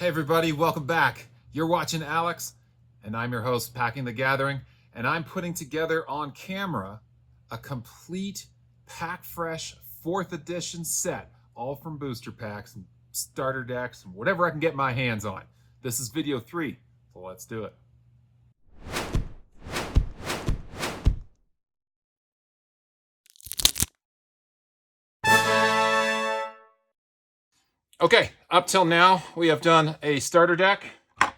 Hey everybody, welcome back. You're watching Alex, and I'm your host, Packing the Gathering, and I'm putting together on camera a complete Pack Fresh 4th edition set, all from booster packs and starter decks and whatever I can get my hands on. This is video 3, so let's do it. Okay, up till now, we have done a starter deck. I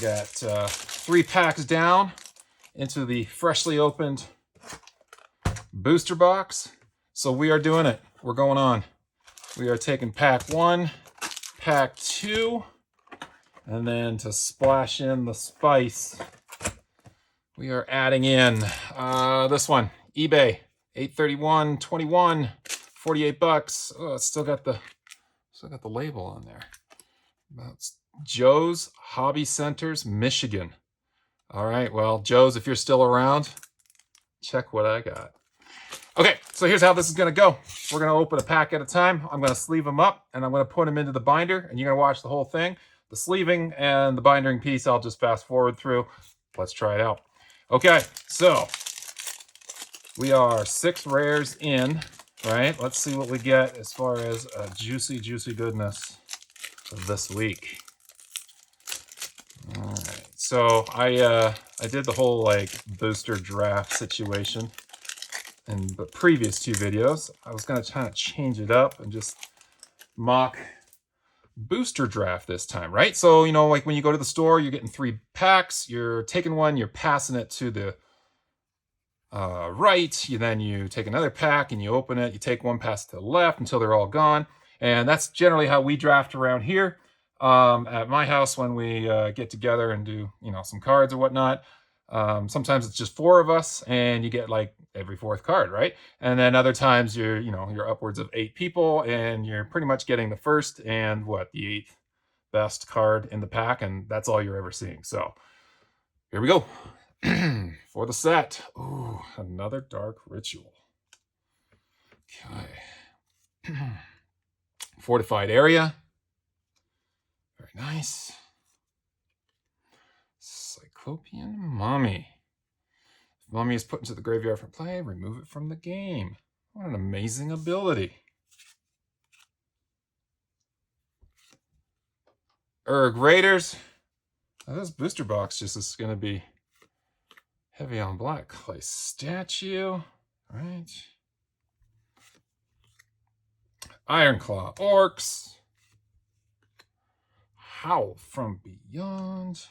got 3 packs down into the freshly opened booster box. So we are doing it. We're going on. We are taking pack 1, pack 2, and then to splash in the spice, we are adding in this one, eBay, 831.21, 48 bucks. Oh, it's still got the label on there. That's Joe's Hobby Centers, Michigan. All right, well, Joe's, if you're still around, check what I got. Okay, so here's how this is going to go. We're going to open a pack at a time. I'm going to sleeve them up, and I'm going to put them into the binder, and you're going to watch the whole thing. The sleeving and the binding piece, I'll just fast forward through. Let's try it out. Okay, so we are 6 rares in, right? Let's see what we get as far as juicy, juicy goodness of this week. All right, so I did the whole like booster draft situation in the previous 2 videos. I was going to kind of change it up and just mock booster draft this time, right? So, you know, like when you go to the store, you're getting 3 packs, you're taking one, you're passing it to the right, then you take another pack and you open it, you take one, pass it to the left until they're all gone. And that's generally how we draft around here. At my house, when we get together and do, you know, some cards or whatnot, sometimes it's just 4 of us and you get like every 4th card, right? And then other times you're upwards of 8 people and you're pretty much getting the first and the 8th best card in the pack, and that's all you're ever seeing. So here we go. For the set. Ooh, another Dark Ritual. Okay. Fortified Area. Very nice. Cyclopean Mummy. If Mummy is put into the graveyard for play, remove it from the game. What an amazing ability. Urg Raiders. Now, this booster box just is going to be heavy on black. Clay Statue. All right. Ironclaw Orcs. Howl from Beyond.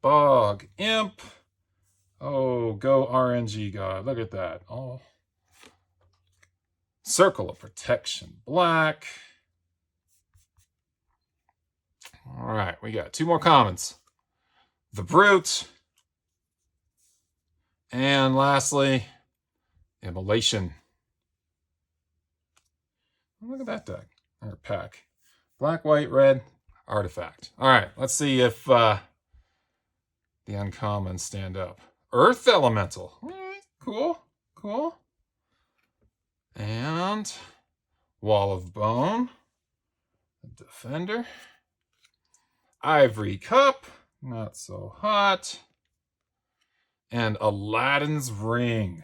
Bog Imp. Oh, go RNG God. Look at that. Oh. Circle of Protection Black. All right, we got 2 more commons. The Brute. And lastly, Immolation. Look at that deck. Or pack. Black, white, red, artifact. All right, let's see if the uncommons stand up. Earth Elemental. All right, cool, cool. And Wall of Bone. Defender. Ivory Cup. Not so hot. And Aladdin's Ring.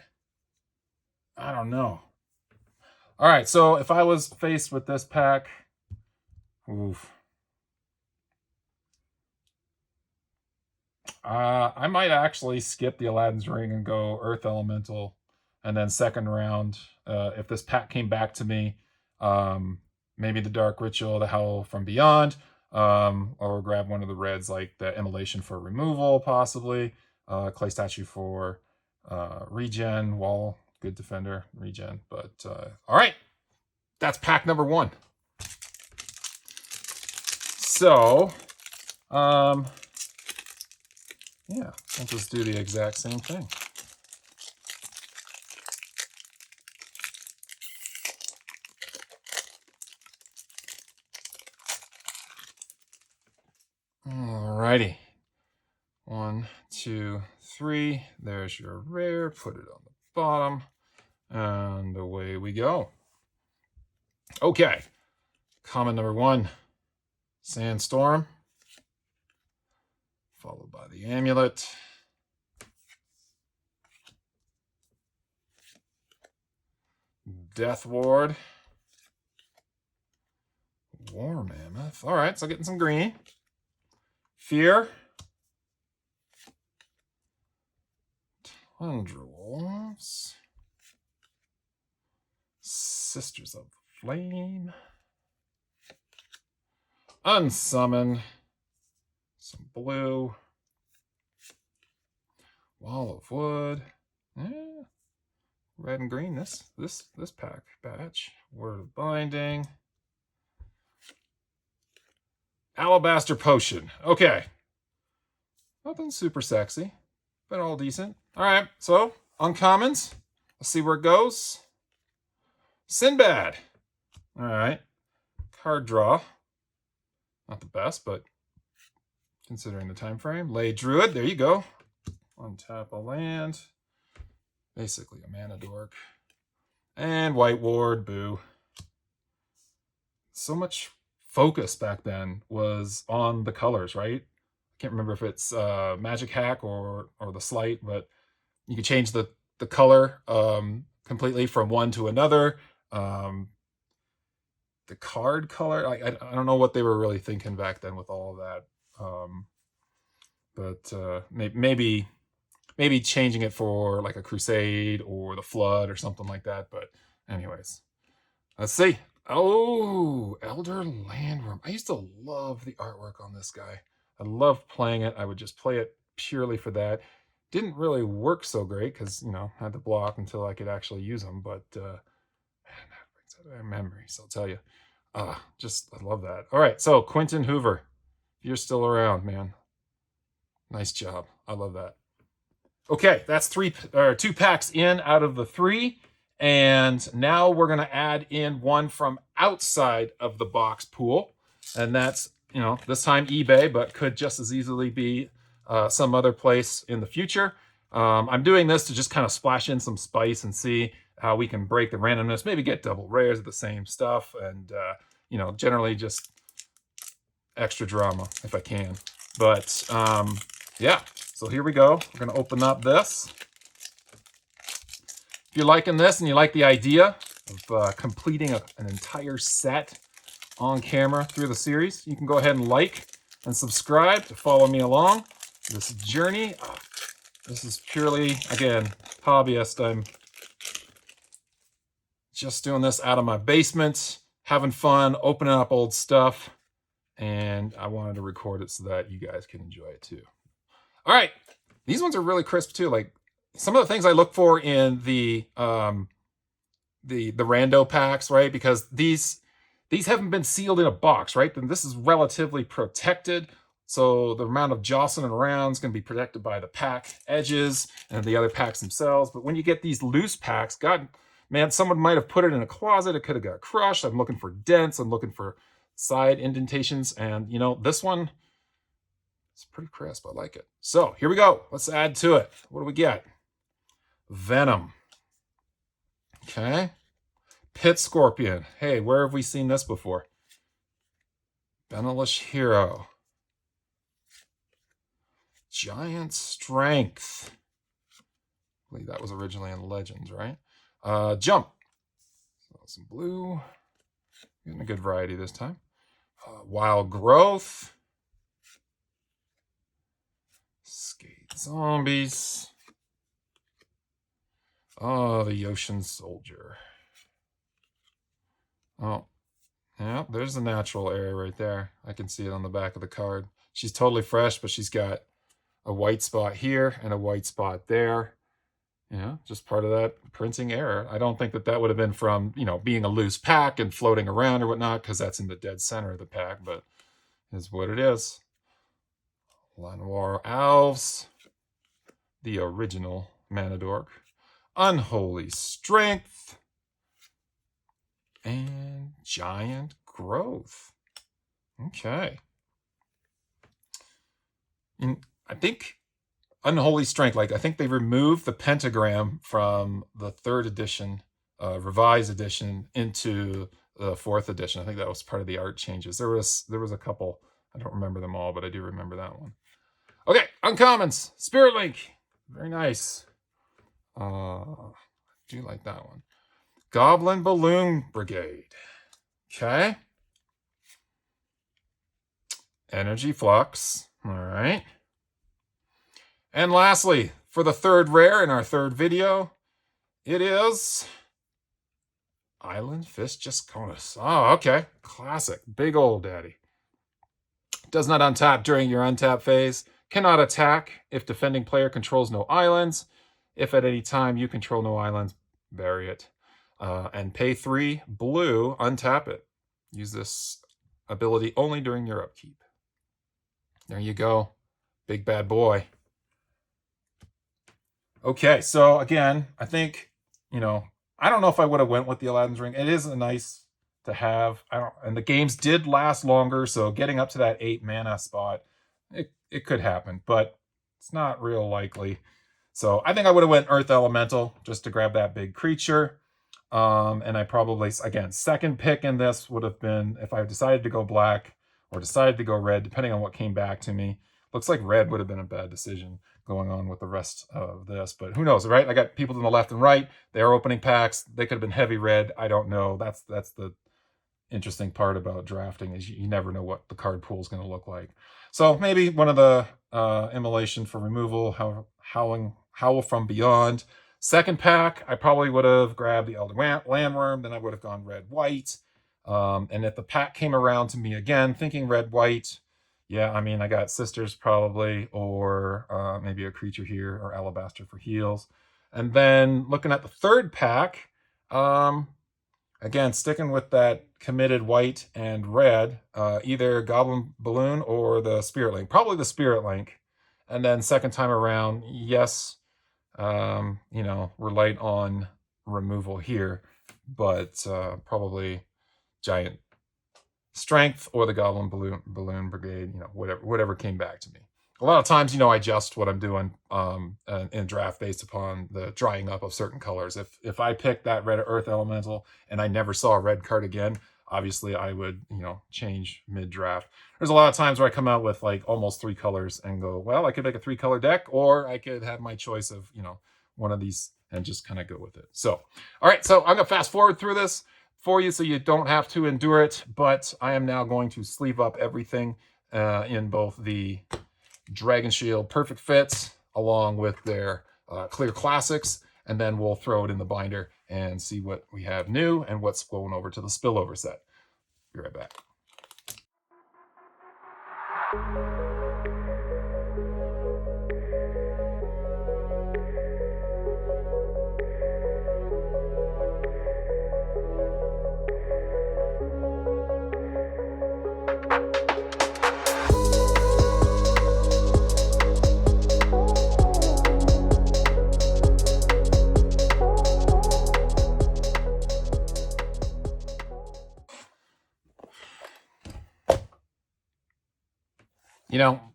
I don't know. All right, so if I was faced with this pack, oof. I might actually skip the Aladdin's Ring and go Earth Elemental, and then second round, if this pack came back to me, maybe the Dark Ritual, the Howl from Beyond, or grab one of the reds like the Immolation for removal, possibly, Clay Statue for regen, Wall, good defender, regen. But all right, that's pack number 1. So, yeah, we'll just do the exact same thing. Alrighty. 1, 2, 3. There's your rare. Put it on the bottom. And away we go. Okay. Common number 1. Sandstorm, followed by the Amulet. Death Ward. War Mammoth. All right, so getting some green. Fear. Tundra Wolves. Sisters of the Flame. Unsummon. Some blue. Wall of Wood. Yeah. Red and green. This pack batch. Word of Binding. Alabaster Potion. Okay. Nothing super sexy, but all decent. All right, so uncommons. Let's see where it goes. Sinbad. All right. Card draw. Not the best, but considering the time frame. Lay Druid. There you go. Untap a land. Basically a mana dork. And White Ward. Boo. So much focus back then was on the colors, right? I can't remember if it's Magic Hack or the Sleight, but you could change the color completely from one to another. The card color, I don't know what they were really thinking back then with all of that. But maybe changing it for like a Crusade or the Flood or something like that. But anyways, let's see. Oh, Elder Landworm. I used to love the artwork on this guy. I loved playing it. I would just play it purely for that. Didn't really work so great because, I had to block until I could actually use them. But, man, that brings out memories, I'll tell you. I love that. All right, so Quentin Hoover, you're still around, man. Nice job. I love that. Okay, that's 2 packs in out of the 3. And now we're going to add in one from outside of the box pool. And that's, this time eBay, but could just as easily be some other place in the future. I'm doing this to just kind of splash in some spice and see how we can break the randomness, maybe get double rares of the same stuff. And, generally just extra drama if I can. But, yeah, so here we go. We're going to open up this. If you're liking this and you like the idea of completing an entire set on camera through the series, you can go ahead and like and subscribe to follow me along this journey. This is purely, again, hobbyist. I'm just doing this out of my basement, having fun, opening up old stuff, and I wanted to record it so that you guys can enjoy it too. All right, these ones are really crisp too. Like, some of the things I look for in the rando packs, right? Because these haven't been sealed in a box, right? Then this is relatively protected. So the amount of jostling around is going to be protected by the pack edges and the other packs themselves. But when you get these loose packs, God, man, someone might have put it in a closet. It could have got crushed. I'm looking for dents. I'm looking for side indentations. And, this one, it's pretty crisp. I like it. So here we go. Let's add to it. What do we get? Venom. Okay. Pit Scorpion. Hey, where have we seen this before? Benalish Hero. Giant Strength. I believe that was originally in Legends, right? Jump. So some blue. Getting a good variety this time. Wild Growth. Skate Zombies. Oh, the Yotian Soldier. Oh, yeah, there's the natural area right there. I can see it on the back of the card. She's totally fresh, but she's got a white spot here and a white spot there. Just part of that printing error. I don't think that would have been from, being a loose pack and floating around or whatnot, because that's in the dead center of the pack, but is what it is. Llanowar Elves. The original Mana Dork. Unholy Strength. And Giant Growth. Okay. And I think Unholy Strength, I think they removed the pentagram from the 3rd edition, revised edition, into the 4th edition. I think that was part of the art changes. There was a couple. I don't remember them all, but I do remember that one. Okay, uncommons. Spirit Link. Very nice. I do like that one. Goblin Balloon Brigade. Okay. Energy Flux. All right. And lastly, for the 3rd rare in our 3rd video, it is Island Fish Jasconus. Oh, okay. Classic. Big old daddy. Does not untap during your untap phase. Cannot attack if defending player controls no islands. If at any time you control no islands, bury it. And pay 3 blue, untap it. Use this ability only during your upkeep. There you go. Big bad boy. Okay, so again, I think, I don't know if I would have went with the Aladdin's Ring. It is a nice to have. And the games did last longer, so getting up to that 8 mana spot, it could happen, but it's not real likely. So I think I would have went Earth Elemental just to grab that big creature. And I probably, again, second pick in this would have been if I decided to go black or decided to go red, depending on what came back to me. Looks like red would have been a bad decision going on with the rest of this, but who knows, right? I got people to the left and right. They are opening packs. They could have been heavy red. I don't know. That's the interesting part about drafting is you never know what the card pool is going to look like. So maybe one of the Immolation for removal, Howl from Beyond. Second pack, I probably would have grabbed the Elder Landworm. Then I would have gone red-white. And if the pack came around to me again, thinking red-white, yeah, I mean, I got Sisters probably, or maybe a creature here, or Alabaster for heals. And then looking at the third pack, again, sticking with that committed white and red, either Goblin Balloon or the Spirit Link. Probably the Spirit Link. And then second time around, yes, we're light on removal here, but probably Giant Strength or the Goblin Balloon Brigade, whatever came back to me. A lot of times, I adjust what I'm doing in draft based upon the drying up of certain colors. If I pick that red Earth Elemental and I never saw a red card again, obviously I would, change mid-draft. There's a lot of times where I come out with like almost 3 colors and go, well, I could make a 3-color deck, or I could have my choice of, one of these and just kind of go with it. So, all right, so I'm going to fast forward through this for you so you don't have to endure it, but I am now going to sleeve up everything in both the Dragon Shield Perfect Fits along with their Clear Classics, and then we'll throw it in the binder and see what we have new and what's going over to the spillover set. Be right back.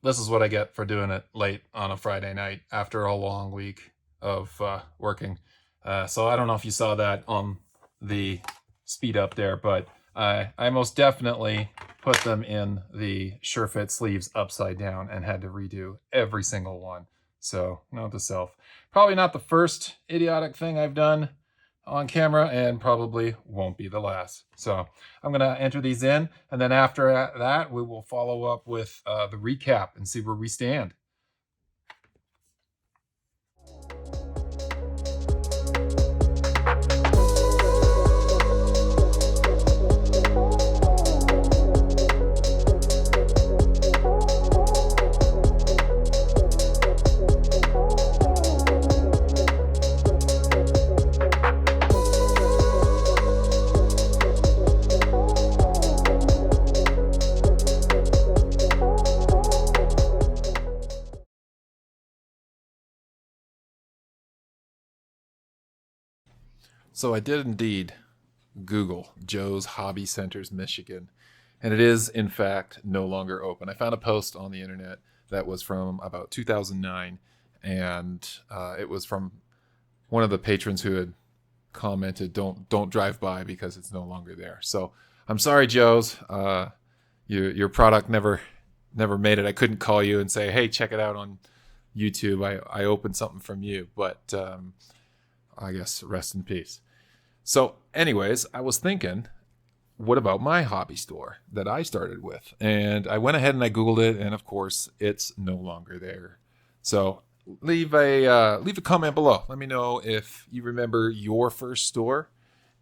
This is what I get for doing it late on a Friday night after a long week of working. So I don't know if you saw that on the speed up there, but I most definitely put them in the SureFit sleeves upside down and had to redo every single one. So note to self. Probably not the first idiotic thing I've done on camera, and probably won't be the last. So I'm going to enter these in, and then after that, we will follow up with the recap and see where we stand. So I did indeed Google Joe's Hobby Centers, Michigan, and it is, in fact, no longer open. I found a post on the internet that was from about 2009, and it was from one of the patrons who had commented, don't drive by because it's no longer there. So I'm sorry, Joe's. Your product never made it. I couldn't call you and say, hey, check it out on YouTube. I opened something from you, but I guess rest in peace. So anyways, I was thinking, what about my hobby store that I started with? And I went ahead and I Googled it, and of course, it's no longer there. So leave a comment below. Let me know if you remember your first store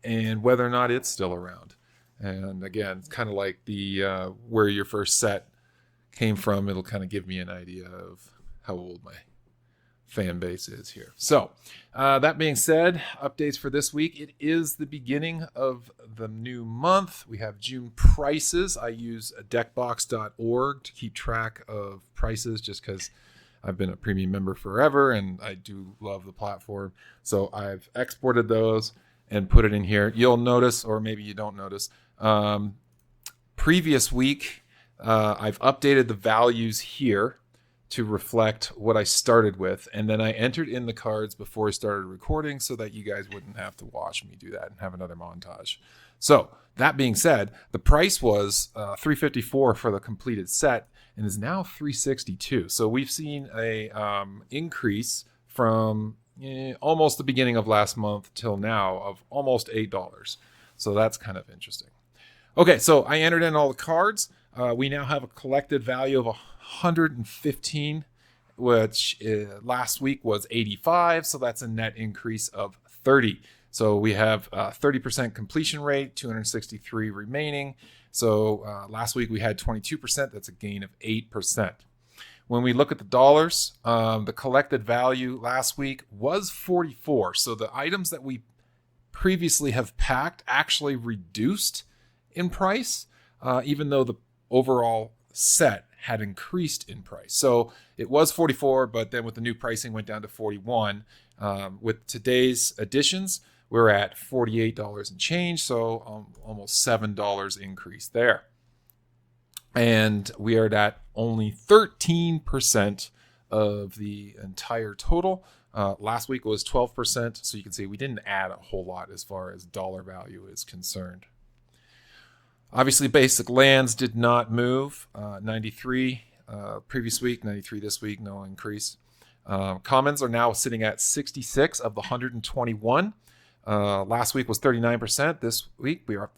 and whether or not it's still around. And again, it's kind of like the where your first set came from. It'll kind of give me an idea of how old my fan base is here. So that being said, updates for this week. It is the beginning of the new month. We have June prices. I use deckbox.org to keep track of prices just because I've been a premium member forever and I do love the platform. So I've exported those and put it in here. You'll notice, or maybe you don't notice, previous week I've updated the values here to reflect what I started with, and then I entered in the cards before I started recording so that you guys wouldn't have to watch me do that and have another montage. So that being said, the price was $354 for the completed set and is now $362. So we've seen a increase from almost the beginning of last month till now of almost $8. So that's kind of interesting. Okay, so I entered in all the cards. We now have a collected value of 115, which last week was 85. So that's a net increase of 30. So we have 30% completion rate, 263 remaining. So last week we had 22%. That's a gain of 8%. When we look at the dollars, the collected value last week was 44. So the items that we previously have packed actually reduced in price, even though the overall set had increased in price. So it was 44, but then with the new pricing went down to 41. With today's additions, we're at $48 and change, so almost $7 increase there. And we are at only 13% of the entire total. Last week was 12%, so you can see we didn't add a whole lot as far as dollar value is concerned. Obviously, basic lands did not move. 93 previous week, 93 this week, no increase. Commons are now sitting at 66 of the 121. Last week was 39%. This week we are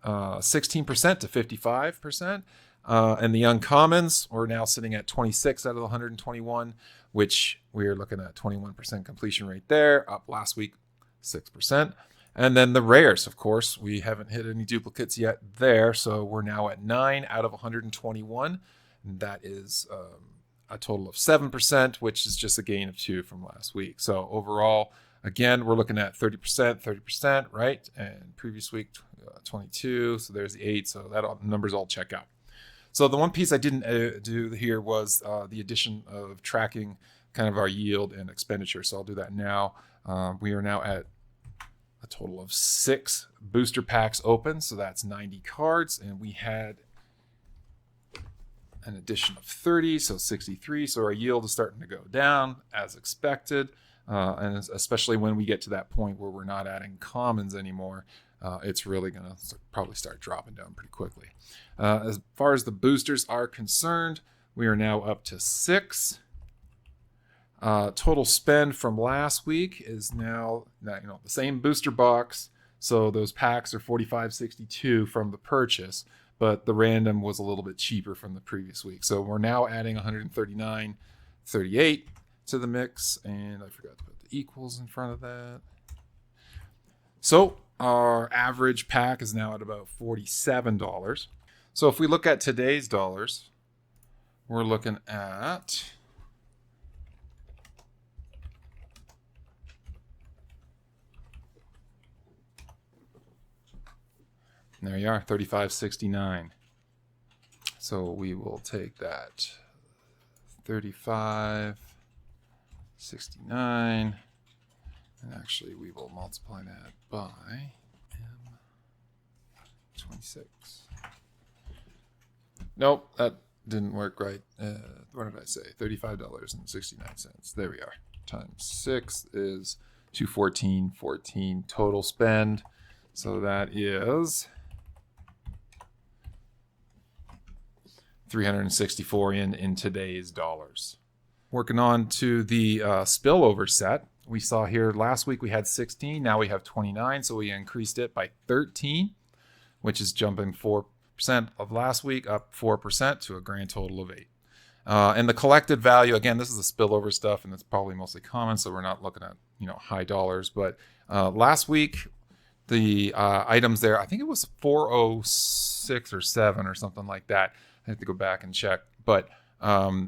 16% to 55%. And the uncommons are now sitting at 26 out of the 121, which we are looking at 21% completion rate there, up last week 6%. And then the rares, of course, we haven't hit any duplicates yet there. So we're now at 9 out of 121. And that is a total of 7%, which is just a gain of 2 from last week. So overall, again, we're looking at 30%, right? And previous week, 22. So there's the 8. So that numbers all check out. So the one piece I didn't do here was the addition of tracking kind of our yield and expenditure. So I'll do that now. We are now at a total of 6 booster packs open. So that's 90 cards. And we had an addition of 30, so 63. So our yield is starting to go down as expected. And especially when we get to that point where we're not adding commons anymore, it's really going to probably start dropping down pretty quickly. As far as the boosters are concerned, we are now up to 6. Total spend from last week is now the same booster box. So those packs are $45.62 from the purchase, but the random was a little bit cheaper from the previous week. So we're now adding $139.38 to the mix, and I forgot to put the equals in front of that. So our average pack is now at about $47. So if we look at today's dollars, we're looking at there you are, $35.69. So we will take that $35.69, and actually we will multiply that by M26. Nope, that didn't work right. What did I say? $35.69. There we are. Times 6 is 214.14 total spend. So that is 364 in today's dollars. Working on to the spillover set. We saw here last week we had 16, now we have 29, so we increased it by 13, which is jumping 4% of last week, up 4% to a grand total of 8. And the collected value, again, this is the spillover stuff, and it's probably mostly common, so we're not looking at high dollars. But last week, the items there, I think it was 406 or 7 or something like that. I have to go back and check, but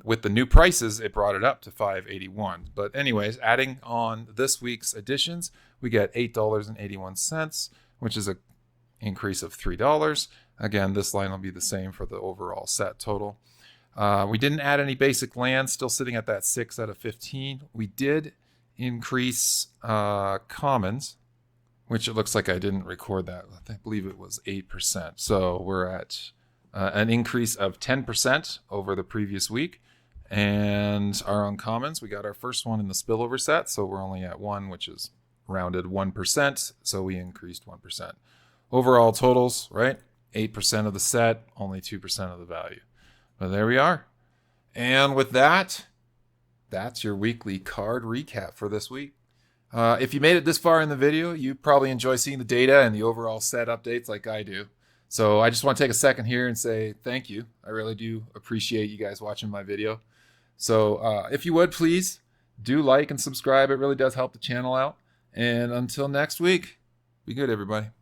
with the new prices, it brought it up to 581. But anyways, adding on this week's additions, we get $8.81, which is an increase of $3. Again, this line will be the same for the overall set total. We didn't add any basic land, still sitting at that 6 out of 15. We did increase commons, which it looks like I didn't record that. I believe it was 8%. So we're at an increase of 10% over the previous week. And our uncommons, we got our first one in the spillover set, so we're only at 1, which is rounded 1%, so we increased 1%. Overall totals, right? 8% of the set, only 2% of the value. But there we are. And with that, that's your weekly card recap for this week. If you made it this far in the video, you probably enjoy seeing the data and the overall set updates like I do. So I just want to take a second here and say thank you. I really do appreciate you guys watching my video. So if you would, please do like and subscribe. It really does help the channel out. And until next week, be good, everybody.